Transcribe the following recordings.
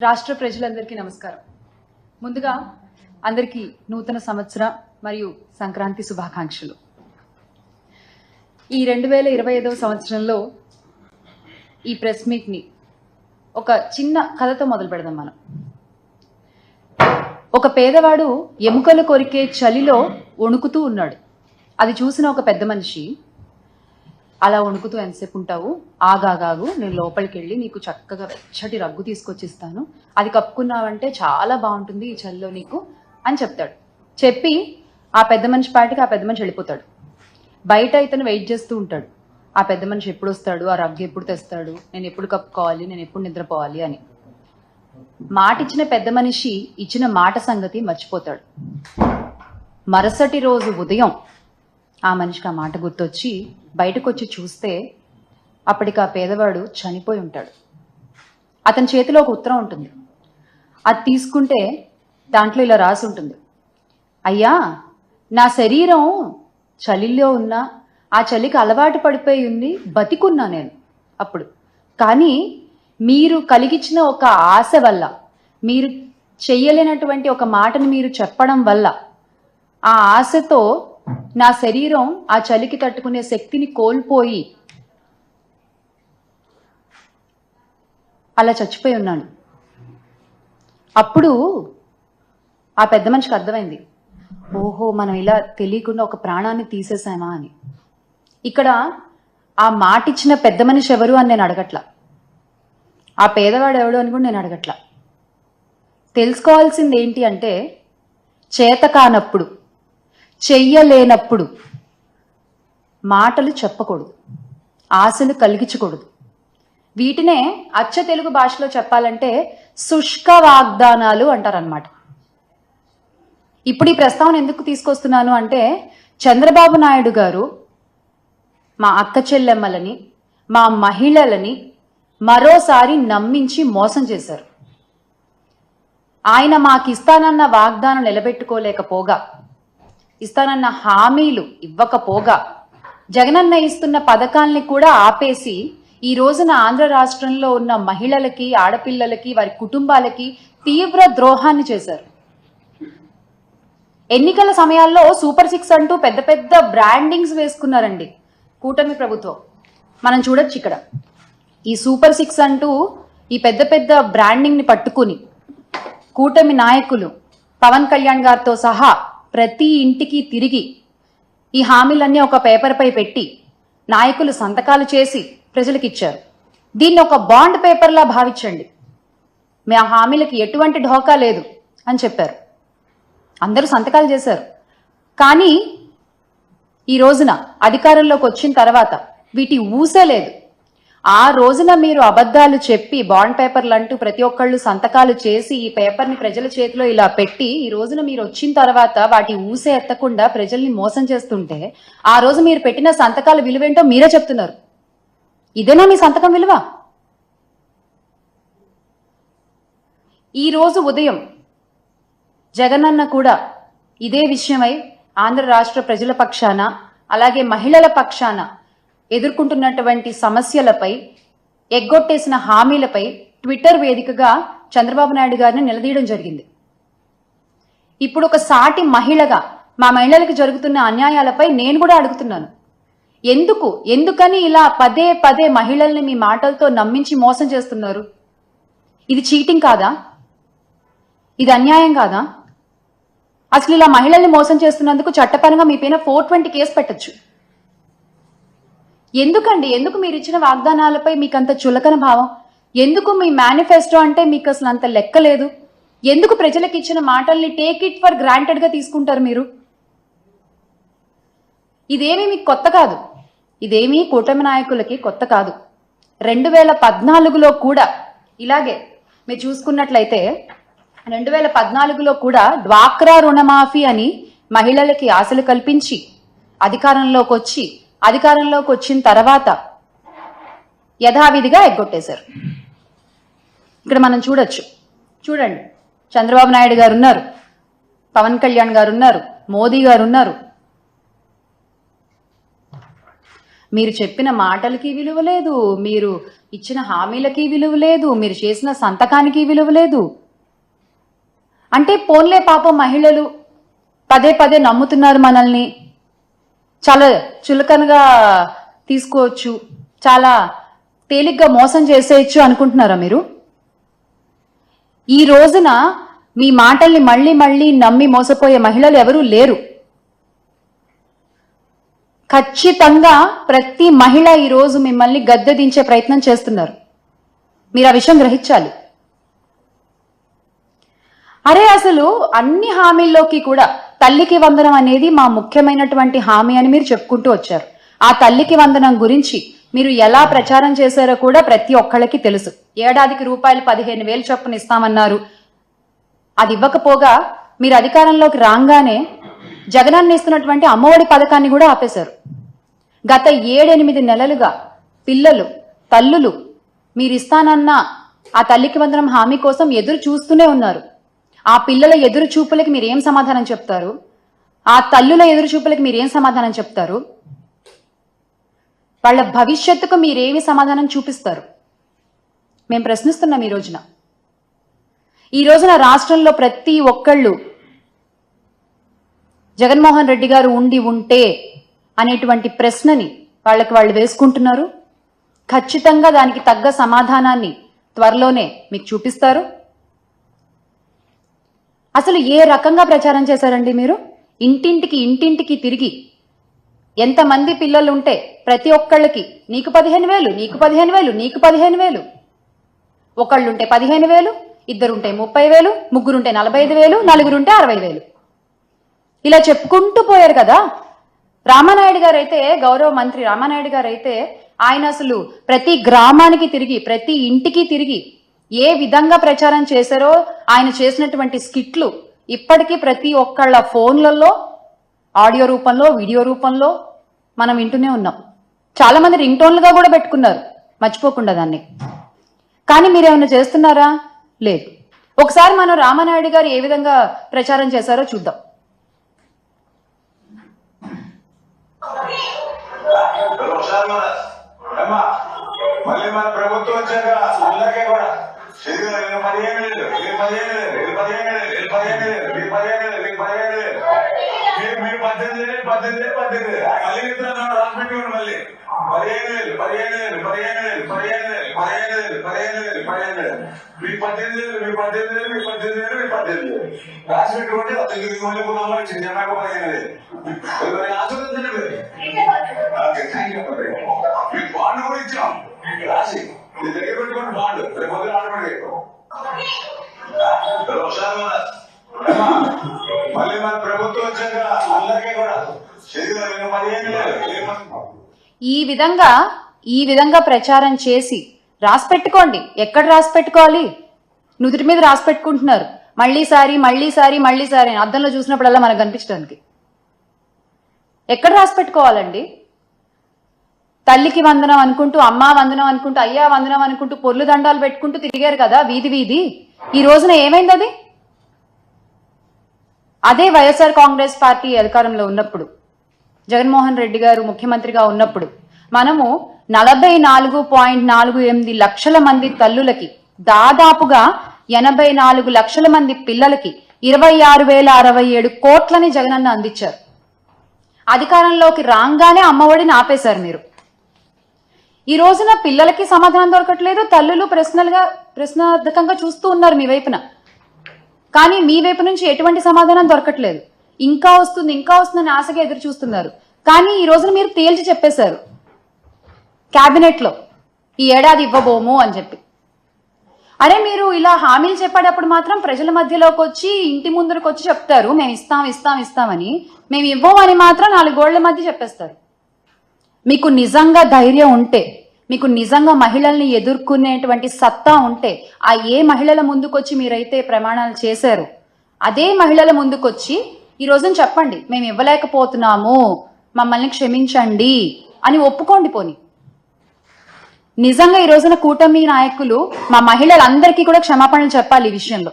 రాష్ట్ర ప్రజలందరికీ నమస్కారం. ముందుగా అందరికీ నూతన సంవత్సర మరియు సంక్రాంతి శుభాకాంక్షలు. ఈ 2025వ సంవత్సరంలో ఈ ప్రెస్ మీట్ని ఒక చిన్న కథతో మొదలు పెడదాం. మనం ఒక పేదవాడు ఎముకలు కొరికే చలిలో వణుకుతూ ఉన్నాడు. అది చూసిన ఒక పెద్ద మనిషి, అలా వణుకుతూ ఎంతసేపు ఉంటావు, ఆగాగాగు, నేను లోపలికి వెళ్ళి నీకు చక్కగా వెచ్చటి రగ్గు తీసుకొచ్చిస్తాను, అది కప్పుకున్నావంటే చాలా బాగుంటుంది ఈ చలిలో నీకు అని చెప్తాడు. చెప్పి ఆ పెద్ద మనిషి పాటికి ఆ పెద్ద మనిషి వెళ్ళిపోతాడు. బయట ఇతను వెయిట్ చేస్తూ ఉంటాడు, ఆ పెద్ద మనిషి ఎప్పుడు వస్తాడు, ఆ రగ్గు ఎప్పుడు తెస్తాడు, నేను ఎప్పుడు కప్పుకోవాలి, నేను ఎప్పుడు నిద్రపోవాలి అని. మాట ఇచ్చిన పెద్ద మనిషి ఇచ్చిన మాట సంగతి మర్చిపోతాడు. మరుసటి రోజు ఉదయం ఆ మనిషికి ఆ మాట గుర్తొచ్చి బయటకు వచ్చి చూస్తే అప్పటికి ఆ పేదవాడు చనిపోయి ఉంటాడు. అతని చేతిలో ఒక ఉత్తరం ఉంటుంది. అది తీసుకుంటే దాంట్లో ఇలా రాసి ఉంటుంది: అయ్యా, నా శరీరం చలిలో ఉన్నా ఆ చలికి అలవాటు పడిపోయి ఉంది, బతికున్నా నేను అప్పుడు. కానీ మీరు కలిగించిన ఒక ఆశ వల్ల, మీరు చెయ్యలేనటువంటి ఒక మాటను మీరు చెప్పడం వల్ల, ఆ ఆశతో నా శరీరం ఆ చలికి తట్టుకునే శక్తిని కోల్పోయి అలా చచ్చిపోయి ఉన్నాను. అప్పుడు ఆ పెద్ద మనిషికి అర్థమైంది, ఓహో, మనం ఇలా తెలియకుండా ఒక ప్రాణాన్ని తీసేసామా అని. ఇక్కడ ఆ మాట ఇచ్చిన పెద్ద మనిషి ఎవరు అని నేను అడగట్లా, ఆ పేదవాడు ఎవడు అని కూడా నేను అడగట్లా. తెలుసుకోవాల్సింది ఏంటి అంటే, చేత కానప్పుడు, చెయ్యలేనప్పుడు మాటలు చెప్పకూడదు, ఆశలు కలిగించకూడదు. వీటినే అచ్చ తెలుగు భాషలో చెప్పాలంటే శుష్క వాగ్దానాలు అంటారనమాట. ఇప్పుడు ఈ ప్రస్తావన ఎందుకు తీసుకొస్తున్నాను అంటే, చంద్రబాబు నాయుడు గారు మా అక్క చెల్లెమ్మలని, మా మహిళలని మరోసారి నమ్మించి మోసం చేశారు. ఆయన మాకు ఇస్తానన్న వాగ్దానం నిలబెట్టుకోలేకపోగా, ఇస్తానన్న హామీలు ఇవ్వకపోగా, జగనన్న ఇస్తున్న పథకాల్ని కూడా ఆపేసి ఈ రోజున ఆంధ్ర రాష్ట్రంలో ఉన్న మహిళలకి, ఆడపిల్లలకి, వారి కుటుంబాలకి తీవ్ర ద్రోహాన్ని చేశారు. ఎన్నికల సమయాల్లో సూపర్ 6 అంటూ పెద్ద పెద్ద బ్రాండింగ్స్ వేసుకున్నారండి కూటమి ప్రభుత్వం. మనం చూడొచ్చు ఇక్కడ ఈ సూపర్ 6 అంటూ ఈ పెద్ద పెద్ద బ్రాండింగ్ ని పట్టుకుని కూటమి నాయకులు పవన్ కళ్యాణ్ గారితో సహా ప్రతి ఇంటికి తిరిగి ఈ హామీలన్నీ ఒక పేపర్ పై పెట్టి నాయకులు సంతకాలు చేసి ప్రజలకు ఇచ్చారు. దీన్ని ఒక బాండ్ పేపర్లా భావించండి, మా హామీలకి ఎటువంటి ఢోకా లేదు అని చెప్పారు. అందరూ సంతకాలు చేశారు. కానీ ఈ రోజున అధికారంలోకి వచ్చిన తర్వాత వీటి ఊసే లేదు. ఆ రోజున మీరు అబద్ధాలు చెప్పి బాండ్ పేపర్లు అంటూ ప్రతి ఒక్కళ్ళు సంతకాలు చేసి ఈ పేపర్ని ప్రజల చేతిలో ఇలా పెట్టి ఈ రోజున మీరు వచ్చిన తర్వాత వాటి ఊసే ఎత్తకుండా ప్రజల్ని మోసం చేస్తుంటే, ఆ రోజు మీరు పెట్టిన సంతకాల విలువేంటో మీరే చెప్తున్నారు. ఇదేనా మీ సంతకం విలువ? ఈ రోజు ఉదయం జగనన్న కూడా ఇదే విషయమై ఆంధ్ర రాష్ట్ర ప్రజల పక్షాన, అలాగే మహిళల పక్షాన ఎదుర్కొంటున్నటువంటి సమస్యలపై, ఎగ్గొట్టేసిన హామీలపై ట్విట్టర్ వేదికగా చంద్రబాబు నాయుడు గారిని నిలదీయడం జరిగింది. ఇప్పుడు ఒక సాటి మహిళగా మా మహిళలకు జరుగుతున్న అన్యాయాలపై నేను కూడా అడుగుతున్నాను. ఎందుకని ఇలా పదే పదే మహిళల్ని మీ మాటలతో నమ్మించి మోసం చేస్తున్నారు? ఇది చీటింగ్ కాదా? ఇది అన్యాయం కాదా? అసలు ఇలా మహిళల్ని మోసం చేస్తున్నందుకు చట్టపరంగా మీ పైన 420 కేసు పెట్టచ్చు. ఎందుకు మీరు ఇచ్చిన వాగ్దానాలపై మీకు అంత చులకన భావం? ఎందుకు మీ మేనిఫెస్టో అంటే మీకు అసలు అంత లెక్క లేదు? ఎందుకు ప్రజలకు ఇచ్చిన మాటల్ని టేక్ ఇట్ ఫర్ గ్రాంటెడ్ గా తీసుకుంటారు మీరు? ఇదేమీ మీకు కొత్త కాదు, ఇదేమీ కూటమి నాయకులకి కొత్త కాదు. 2014లో కూడా ఇలాగే మీరు చూసుకున్నట్లయితే 2014లో కూడా డ్వాక్రా రుణమాఫీ అని మహిళలకి ఆశలు కల్పించి అధికారంలోకి వచ్చిన తర్వాత యథావిధిగా ఎగ్గొట్టేశారు. ఇక్కడ మనం చూడండి, చంద్రబాబు నాయుడు గారు ఉన్నారు, పవన్ కళ్యాణ్ గారు ఉన్నారు, మోదీ గారు ఉన్నారు. మీరు చెప్పిన మాటలకి విలువ లేదు, మీరు ఇచ్చిన హామీలకి విలువ లేదు, మీరు చేసిన సంతకానికి విలువ లేదు. అంటే పోన్లే పాపం మహిళలు పదే పదే నమ్ముతున్నారు మనల్ని, చాలా చులకనగా తీసుకోవచ్చు, చాలా తేలిగ్గా మోసం చేసేయచ్చు అనుకుంటున్నారా మీరు? ఈ రోజున మీ మాటల్ని మళ్ళీ మళ్ళీ నమ్మి మోసపోయే మహిళలు ఎవరూ లేరు. ఖచ్చితంగా ప్రతి మహిళ ఈరోజు మిమ్మల్ని గద్దె దించే ప్రయత్నం చేస్తున్నారు. మీరు ఆ విషయం గ్రహించాలి. అరే అసలు అన్ని హామీల్లోకి కూడా తల్లికి వందనం అనేది మా ముఖ్యమైనటువంటి హామీ అని మీరు చెప్పుకుంటూ వచ్చారు. ఆ తల్లికి వందనం గురించి మీరు ఎలా ప్రచారం చేశారో కూడా ప్రతి ఒక్కళ్ళకి తెలుసు. ఏడాదికి రూపాయలు 15,000 చొప్పున ఇస్తామన్నారు. అది ఇవ్వకపోగా మీరు అధికారంలోకి రాగానే జగనన్న ఇస్తున్నటువంటి అమ్మఒడి పథకాన్ని కూడా ఆపేశారు. గత 7-8 నెలలుగా పిల్లలు, తల్లులు మీరు ఇస్తానన్న ఆ తల్లికి వందనం హామీ కోసం ఎదురు చూస్తూనే ఉన్నారు. ఆ పిల్లల ఎదురు చూపులకి మీరేం సమాధానం చెప్తారు? ఆ తల్లుల ఎదురు చూపులకి మీరేం సమాధానం చెప్తారు? వాళ్ళ భవిష్యత్తుకు మీరేమి సమాధానం చూపిస్తారు? మేము ప్రశ్నిస్తున్నాం ఈ రోజున రాష్ట్రంలో ప్రతి ఒక్కళ్ళు జగన్మోహన్ రెడ్డి గారు ఉంటే అనేటువంటి ప్రశ్నని వాళ్ళు వేసుకుంటున్నారు. ఖచ్చితంగా దానికి తగ్గ సమాధానాన్ని త్వరలోనే మీకు చూపిస్తారు. అసలు ఏ రకంగా ప్రచారం చేశారండి మీరు? ఇంటింటికి తిరిగి ఎంతమంది పిల్లలు ఉంటే ప్రతి ఒక్కళ్ళకి నీకు 15,000, నీకు 15,000, నీకు 15,000, ఒకళ్ళుంటే 15,000, ఇద్దరుంటే 30,000, ముగ్గురుంటే 45,000, నలుగురుంటే 60,000, ఇలా చెప్పుకుంటూ పోయారు కదా. రామానాయుడు గారు అయితే, గౌరవ మంత్రి రామానాయుడు గారు అయితే, ఆయన అసలు ప్రతి గ్రామానికి తిరిగి ప్రతి ఇంటికి తిరిగి ఏ విధంగా ప్రచారం చేశారో ఆయన చేసినటువంటి స్కిట్లు ఇప్పటికీ ప్రతి ఒక్కళ్ళ ఫోన్లలో ఆడియో రూపంలో, వీడియో రూపంలో మనం వింటూనే ఉన్నాం. చాలా మంది రింగ్ టోన్లుగా కూడా పెట్టుకున్నారు, మర్చిపోకుండా దాన్ని. కానీ మీరేమైనా చేస్తున్నారా? లేదు. ఒకసారి మనం రామానాయుడు గారు ఏ విధంగా ప్రచారం చేశారో చూద్దాం. మళ్ళీ మన ప్రభుత్వం వచ్చాక అందరికీ కూడా మీరు 15,000, మీరు 15,000, మీరు 15,000, మీరు 15,000, మీరు 15,000, మీరు 15,000, మీరు 18,000, 18,000, 18,000 మళ్ళీ ఇస్తున్నాను. రాసిపెట్టుకోండి. మళ్ళీ 15,000, 15,000, 15,000, 15,000, 15,000, 15,000, 15,000, మీకు 18,000, మీకు 18,000, మీకు 18,000, మీకు 18,000 రాసిపెట్టుకోండి. అతనికి మళ్ళీ కూడా జనాకు 15,000 ఆశీర్వదించండి. Okay, thank you. మీకు బాండ్ కూడా ఇచ్చాం రాసి మీ దగ్గర పెట్టుకోండి. బాండ్ రేపు పొద్దున ఆటోమేటిక్ మళ్ళీ మన ప్రభుత్వం వచ్చాక అందరికీ కూడా ఈ విధంగా ప్రచారం చేసి రాసి పెట్టుకోండి. ఎక్కడ రాసి పెట్టుకోవాలి? నుదుటి మీద రాసి పెట్టుకుంటున్నారు. మళ్ళీసారి అద్దంలో చూసినప్పుడల్లా మనకు కనిపించడానికి. ఎక్కడ రాసి పెట్టుకోవాలండి? తల్లికి వందనం అనుకుంటూ, అమ్మా వందనం అనుకుంటూ, అయ్యా వందనం అనుకుంటూ పొర్లు దండాలు పెట్టుకుంటూ తిరిగారు కదా వీధి. ఈ రోజున ఏమైంది అది? అదే వైఎస్ఆర్ కాంగ్రెస్ పార్టీ అధికారంలో ఉన్నప్పుడు, జగన్మోహన్ రెడ్డి గారు ముఖ్యమంత్రిగా ఉన్నప్పుడు మనము 44.48 లక్షల మంది తల్లులకి, దాదాపుగా 84 లక్షల మంది పిల్లలకి 26,067 కోట్లని జగనన్న అందించారు. అధికారంలోకి రాగానే అమ్మఒడిని ఆపేశారు మీరు. ఈ రోజున పిల్లలకి సమాధానం దొరకట్లేదు, తల్లులు ప్రశ్నార్థకంగా చూస్తూ ఉన్నారు మీ వైపున. కానీ మీ వైపు నుంచి ఎటువంటి సమాధానం దొరకట్లేదు. ఇంకా వస్తుందని ఆశగా ఎదురు చూస్తున్నారు. కానీ ఈ రోజున మీరు తేల్చి చెప్పేశారు క్యాబినెట్ లో, ఈ ఏడాది ఇవ్వబోము అని చెప్పి. అరే మీరు ఇలా హామీలు చెప్పేటప్పుడు మాత్రం ప్రజల మధ్యలోకి వచ్చి, ఇంటి ముందరకు వచ్చి చెప్తారు మేము ఇస్తామని. మేము ఇవ్వమని మాత్రం 4 గోళ్ల మధ్య చెప్పేస్తారు. మీకు నిజంగా ధైర్యం ఉంటే, మీకు నిజంగా మహిళల్ని ఎదుర్కొనేటువంటి సత్తా ఉంటే, ఆ ఏ మహిళల ముందుకొచ్చి మీరైతే ప్రమాణాలు చేశారు అదే మహిళల ముందుకొచ్చి ఈ రోజున చెప్పండి మేము ఇవ్వలేకపోతున్నాము, మమ్మల్ని క్షమించండి అని ఒప్పుకోండి. పోని నిజంగా ఈ రోజున కూటమి నాయకులు మా మహిళలందరికీ కూడా క్షమాపణలు చెప్పాలి ఈ విషయంలో.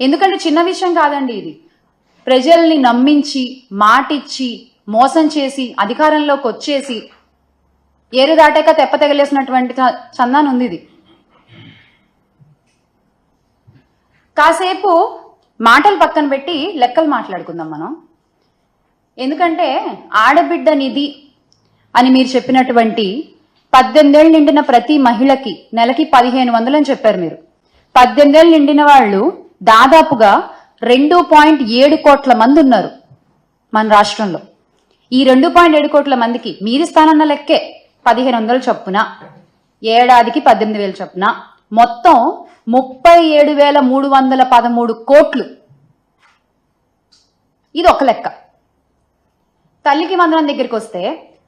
ఎందుకంటే చిన్న విషయం కాదండి ఇది. ప్రజల్ని నమ్మించి, మాటిచ్చి, మోసం చేసి అధికారంలోకి వచ్చేసి ఏరు దాటాక తెప్ప తగిలేసినటువంటి చందాన్ ఉంది ఇది. కాసేపు మాటలు పక్కన పెట్టి లెక్కలు మాట్లాడుకుందాం మనం. ఎందుకంటే ఆడబిడ్డ నిధి అని మీరు చెప్పినటువంటి 18 ఏళ్ళు నిండిన ప్రతి మహిళకి నెలకి 1500 అని చెప్పారు మీరు. 18 ఏళ్ళు నిండిన వాళ్ళు దాదాపుగా 2.7 కోట్ల మంది ఉన్నారు మన రాష్ట్రంలో. ఈ 2.7 కోట్ల మందికి మీరిస్తానన్న లెక్కే 1500 చొప్పున, ఏడాదికి 18,000 చొప్పున, మొత్తం 37,313 కోట్లు. ఇది ఒక లెక్క. తల్లికి వందనం దగ్గరికి వస్తే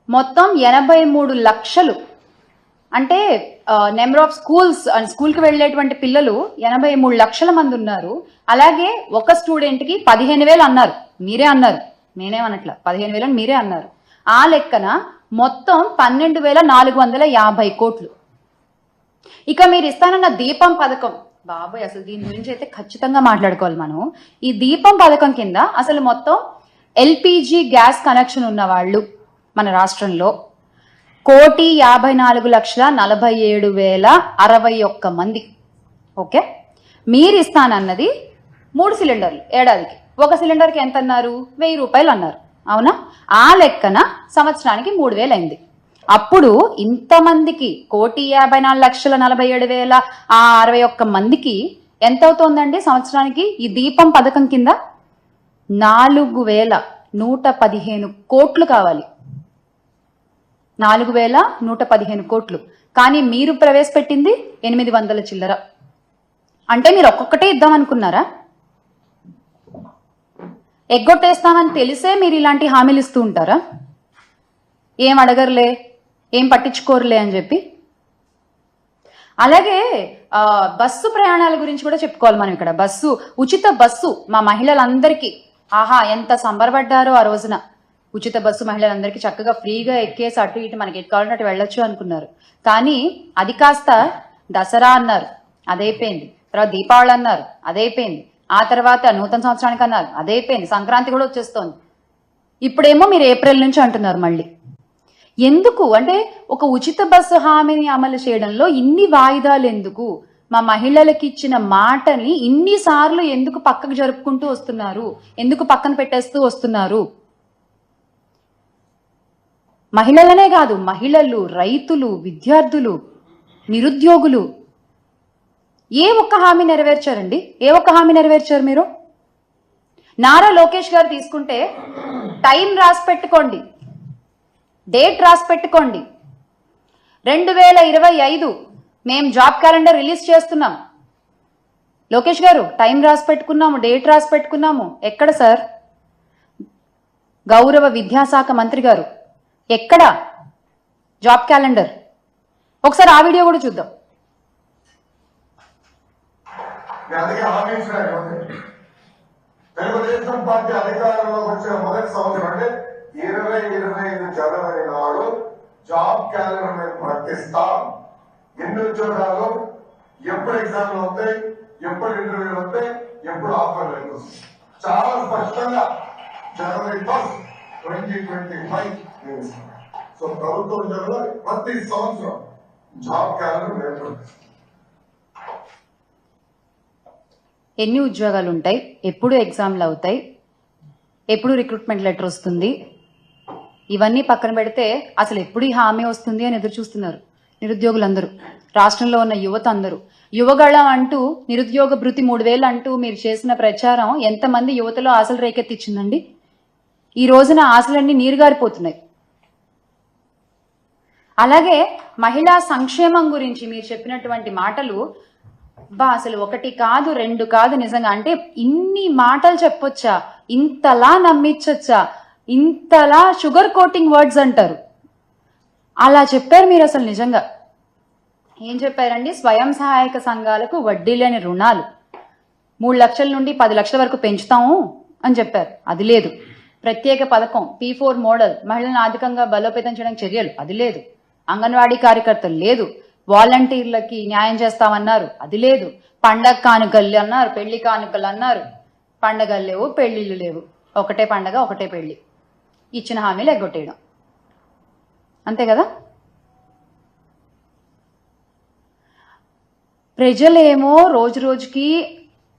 మొత్తం 83 లక్షలు, అంటే నెంబర్ ఆఫ్ స్కూల్కి వెళ్ళేటువంటి పిల్లలు 83 లక్షల మంది ఉన్నారు. అలాగే ఒక స్టూడెంట్కి 15,000 అన్నారు, మీరే అన్నారు, నేనేమనట్లా, 15,000 అని మీరే అన్నారు. ఆ లెక్కన మొత్తం 12,450 కోట్లు. ఇక మీరు ఇస్తానన్న దీపం పథకం, బాబాయ్ అసలు దీని గురించి అయితే ఖచ్చితంగా మాట్లాడుకోవాలి మనం. ఈ దీపం పథకం కింద అసలు మొత్తం ఎల్పిజి గ్యాస్ కనెక్షన్ ఉన్న వాళ్ళు మన రాష్ట్రంలో 1,54,47,061 మంది. ఓకే, మీరు ఇస్తానన్నది 3 సిలిండర్లు ఏడాదికి. ఒక సిలిండర్కి ఎంత అన్నారు? 1000 రూపాయలు అన్నారు, అవునా? ఆ లెక్కన సంవత్సరానికి 3,000 అయింది. అప్పుడు ఇంతమందికి 1,54,47,061 మందికి ఎంత అవుతోందండి సంవత్సరానికి? ఈ దీపం పథకం కింద 4,115 కోట్లు కావాలి. 4,115 కోట్లు. కానీ మీరు ప్రవేశపెట్టింది 800 చిల్లర. అంటే మీరు ఒక్కొక్కటే ఇద్దామనుకున్నారా? ఎగ్గొట్టేస్తామని తెలిసే మీరు ఇలాంటి హామీలు ఇస్తూ ఉంటారా? ఏం అడగరులే, ఏం పట్టించుకోరులే అని చెప్పి. అలాగే బస్సు ప్రయాణాల గురించి కూడా చెప్పుకోవాలి మనం ఇక్కడ. ఉచిత బస్సు మా మహిళలందరికీ, ఆహా ఎంత సంబరపడ్డారో ఆ రోజున. ఉచిత బస్సు మహిళలందరికీ చక్కగా ఫ్రీగా ఎక్కేసి అటు ఇటు మనకి ఎటు కావాలంటే వెళ్ళొచ్చు అనుకున్నారు. కానీ అది కాస్త దసరా అన్నారు, అదైపోయింది. తర్వాత దీపావళి అన్నారు, అదైపోయింది. ఆ తర్వాత నూతన సంవత్సరానికి అన్నారు, అదైపోయింది. సంక్రాంతి కూడా వచ్చేస్తోంది. ఇప్పుడేమో మీరు ఏప్రిల్ నుంచి అంటున్నారు మళ్ళీ. ఎందుకు అంటే ఒక ఉచిత బస్సు హామీని అమలు చేయడంలో ఇన్ని వాయిదాలు ఎందుకు? మా మహిళలకు ఇచ్చిన మాటని ఇన్నిసార్లు ఎందుకు పక్కకు జరుపుకుంటూ వస్తున్నారు? ఎందుకు పక్కన పెట్టేస్తూ వస్తున్నారు? మహిళలనే కాదు, మహిళలు, రైతులు, విద్యార్థులు, నిరుద్యోగులు ఏ ఒక్క హామీ నెరవేర్చారండి? ఏ ఒక్క హామీ నెరవేర్చారు మీరు? నారా లోకేష్ గారు తీసుకుంటే టైం రాసి పెట్టుకోండి, డేట్ రాసి పెట్టుకోండి. 2025 మేము జాబ్ క్యాలెండర్ రిలీజ్ చేస్తున్నాం. లోకేష్ గారు టైం రాసి పెట్టుకున్నాము, డేట్ రాసి పెట్టుకున్నాము. ఎక్కడ సార్? గౌరవ విద్యాశాఖ మంత్రి గారు ఎక్కడ జాబ్ క్యాలెండర్? ఒకసారి ఆ వీడియో కూడా చూద్దాం. తెలుగుదేశం పార్టీ అధికారంలోకి వచ్చిన మొదటి సంవత్సరం అంటే 2025 జనవరి నాడు జాబ్ క్యాలెండర్ మేము ప్రకటిస్తాం. ఎన్ని ఉద్యోగాలు, ఎప్పుడు ఎగ్జామ్లు వస్తాయి, ఎప్పుడు ఇంటర్వ్యూలు వస్తాయి, ఎప్పుడు ఆఫర్లు వస్తాయి, చాలా స్పష్టంగా జనవరి 1, 2025. సో ప్రభుత్వ ఉద్యోగులు ప్రతి సంవత్సరం జాబ్ క్యాలెండర్ మేము ప్రకటిస్తాం. ఎన్ని ఉద్యోగాలు ఉంటాయి, ఎప్పుడు ఎగ్జామ్లు అవుతాయి, ఎప్పుడు రిక్రూట్మెంట్ లెటర్ వస్తుంది, ఇవన్నీ పక్కన పెడితే అసలు ఎప్పుడు ఈ హామీ వస్తుంది అని ఎదురు చూస్తున్నారు నిరుద్యోగులందరూ, రాష్ట్రంలో ఉన్న యువత అందరూ. యువగళం అంటూ నిరుద్యోగ భృతి 3,000 అంటూ మీరు చేసిన ప్రచారం ఎంతమంది యువతలో ఆశలు రేకెత్తిచ్చిందండి? ఈ రోజున ఆశలన్నీ నీరుగారిపోతున్నాయి. అలాగే మహిళా సంక్షేమం గురించి మీరు చెప్పినటువంటి మాటలు అసలు 1 కాదు 2 కాదు నిజంగా. అంటే ఇన్ని మాటలు చెప్పొచ్చా? ఇంతలా నమ్మించొచ్చా? ఇంతలా షుగర్ కోటింగ్ వర్డ్స్ అంటారు, అలా చెప్పారు మీరు. అసలు నిజంగా ఏం చెప్పారండి? స్వయం సహాయక సంఘాలకు వడ్డీ లేని రుణాలు 3 లక్షల నుండి 10 లక్షల వరకు పెంచుతాము అని చెప్పారు, అది లేదు. ప్రత్యేక పథకం P4 మోడల్ మహిళలను ఆర్థికంగా బలోపేతం చేయడానికి చర్యలు, అది లేదు. అంగన్వాడీ కార్యకర్తలు లేదు. వాలంటీర్లకి న్యాయం చేస్తామన్నారు, అది లేదు. పండగ కానుకలు అన్నారు, పెళ్లి కానుకలు అన్నారు. పండగలు లేవు, పెళ్లిళ్ళు లేవు, ఒకటే పండగ ఒకటే పెళ్లి. ఇచ్చిన హామీలు ఎగ్గొట్టేయడం, అంతే కదా. ప్రజలేమో రోజు రోజుకి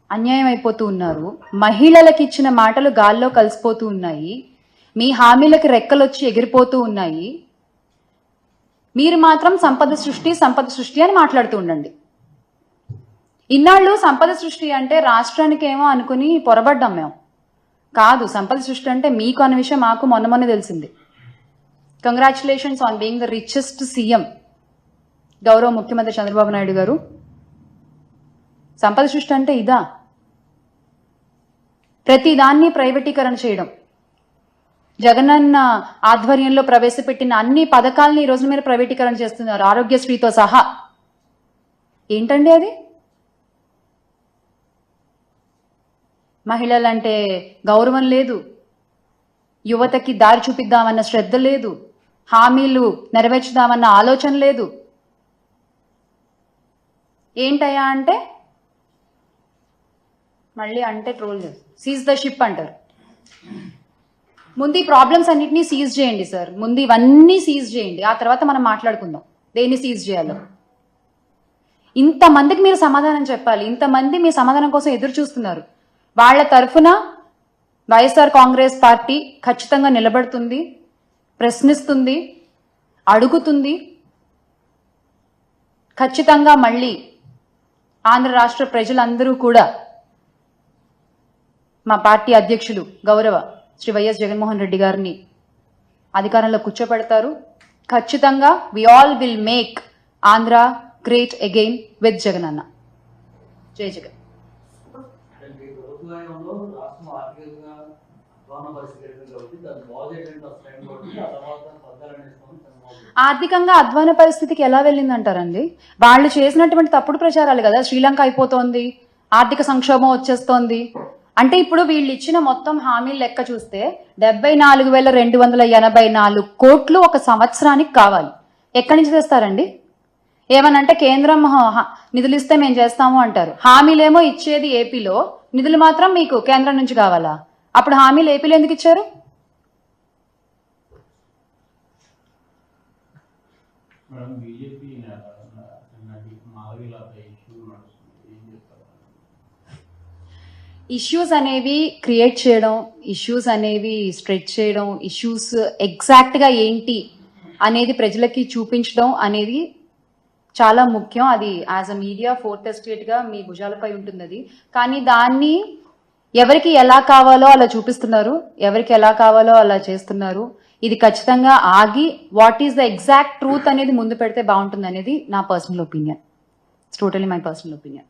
అన్యాయం అయిపోతూ ఉన్నారు. మహిళలకు ఇచ్చిన మాటలు గాల్లో కలిసిపోతూ ఉన్నాయి. మీ హామీలకి రెక్కలొచ్చి ఎగిరిపోతూ ఉన్నాయి. మీరు మాత్రం సంపద సృష్టి అని మాట్లాడుతూ ఉండండి. ఇన్నాళ్ళు సంపద సృష్టి అంటే రాష్ట్రానికి ఏమో అనుకుని పొరబడ్డాం మేము. కాదు, సంపద సృష్టి అంటే మీకు అన్న విషయం మాకు మొన్న తెలిసింది. Congratulations on being the richest CM గౌరవ ముఖ్యమంత్రి చంద్రబాబు నాయుడు గారు. సంపద సృష్టి అంటే ఇదా? ప్రతిదాన్ని ప్రైవేటీకరణ చేయడం, జగనన్న ఆధ్వర్యంలో ప్రవేశపెట్టిన అన్ని పథకాలని ఈ రోజు మీరు ప్రైవేటీకరణ చేస్తున్నారు, ఆరోగ్యశ్రీతో సహా. ఏంటండి అది? మహిళలంటే గౌరవం లేదు, యువతకి దారి చూపిద్దామన్న శ్రద్ధ లేదు, హామీలు నెరవేర్చుదామన్న ఆలోచన లేదు. ఏంటయ్యా అంటే మళ్ళీ అంటే ట్రోల్ చేస్తారు, సీజ్ ద షిప్ అంటారు. ముందు ఈ ప్రాబ్లమ్స్ అన్నిటినీ సీజ్ చేయండి సార్, ముందు ఇవన్నీ సీజ్ చేయండి, ఆ తర్వాత మనం మాట్లాడుకుందాం దేన్ని సీజ్ చేయాలో. ఇంతమందికి మీరు సమాధానం చెప్పాలి, ఇంతమంది మీ సమాధానం కోసం ఎదురు చూస్తున్నారు. వాళ్ళ తరఫున వైఎస్ఆర్ కాంగ్రెస్ పార్టీ ఖచ్చితంగా నిలబడుతుంది, ప్రశ్నిస్తుంది, అడుగుతుంది. ఖచ్చితంగా మళ్ళీ ఆంధ్ర రాష్ట్ర ప్రజలందరూ కూడా మా పార్టీ అధ్యక్షులు గౌరవ శ్రీ వైఎస్ జగన్మోహన్ రెడ్డి గారిని అధికారంలో కూర్చోపెడతారు. ఖచ్చితంగా we all will make Andhra great again with Jagan అన్న. జై జగన్. ఆర్థికంగా అధ్వాన పరిస్థితికి ఎలా వెళ్ళిందంటారండి? వాళ్ళు చేసినటువంటి తప్పుడు ప్రచారాలు కదా. శ్రీలంక అయిపోతోంది, ఆర్థిక సంక్షోభం వచ్చేస్తోంది అంటే ఇప్పుడు వీళ్ళు ఇచ్చిన మొత్తం హామీలు లెక్క చూస్తే 74,284 కోట్లు ఒక సంవత్సరానికి కావాలి. ఎక్కడి నుంచి తెస్తారండి? ఏమనంటే కేంద్రం నిధులు ఇస్తే మేము చేస్తాము అంటారు. హామీలేమో ఇచ్చేది ఏపీలో, నిధులు మాత్రం మీకు కేంద్రం నుంచి కావాలా? అప్పుడు హామీలు ఏపీలో ఎందుకు ఇచ్చారు? ఇష్యూస్ అనేవి క్రియేట్ చేయడం, ఇష్యూస్ అనేవి స్ట్రెచ్ చేయడం, ఇష్యూస్ ఎగ్జాక్ట్గా ఏంటి అనేది ప్రజలకి చూపించడం అనేది చాలా ముఖ్యం. అది యాజ్ అ మీడియా ఫోర్త్ ఎస్టేట్గా మీ భుజాలపై ఉంటుంది అది. కానీ దాన్ని ఎవరికి ఎలా కావాలో అలా చూపిస్తున్నారు, ఎవరికి ఎలా కావాలో అలా చేస్తున్నారు. ఇది ఖచ్చితంగా ఆగి what is the exact truth అనేది ముందు పెడితే బాగుంటుంది అనేది నా personal opinion. It's totally my personal opinion.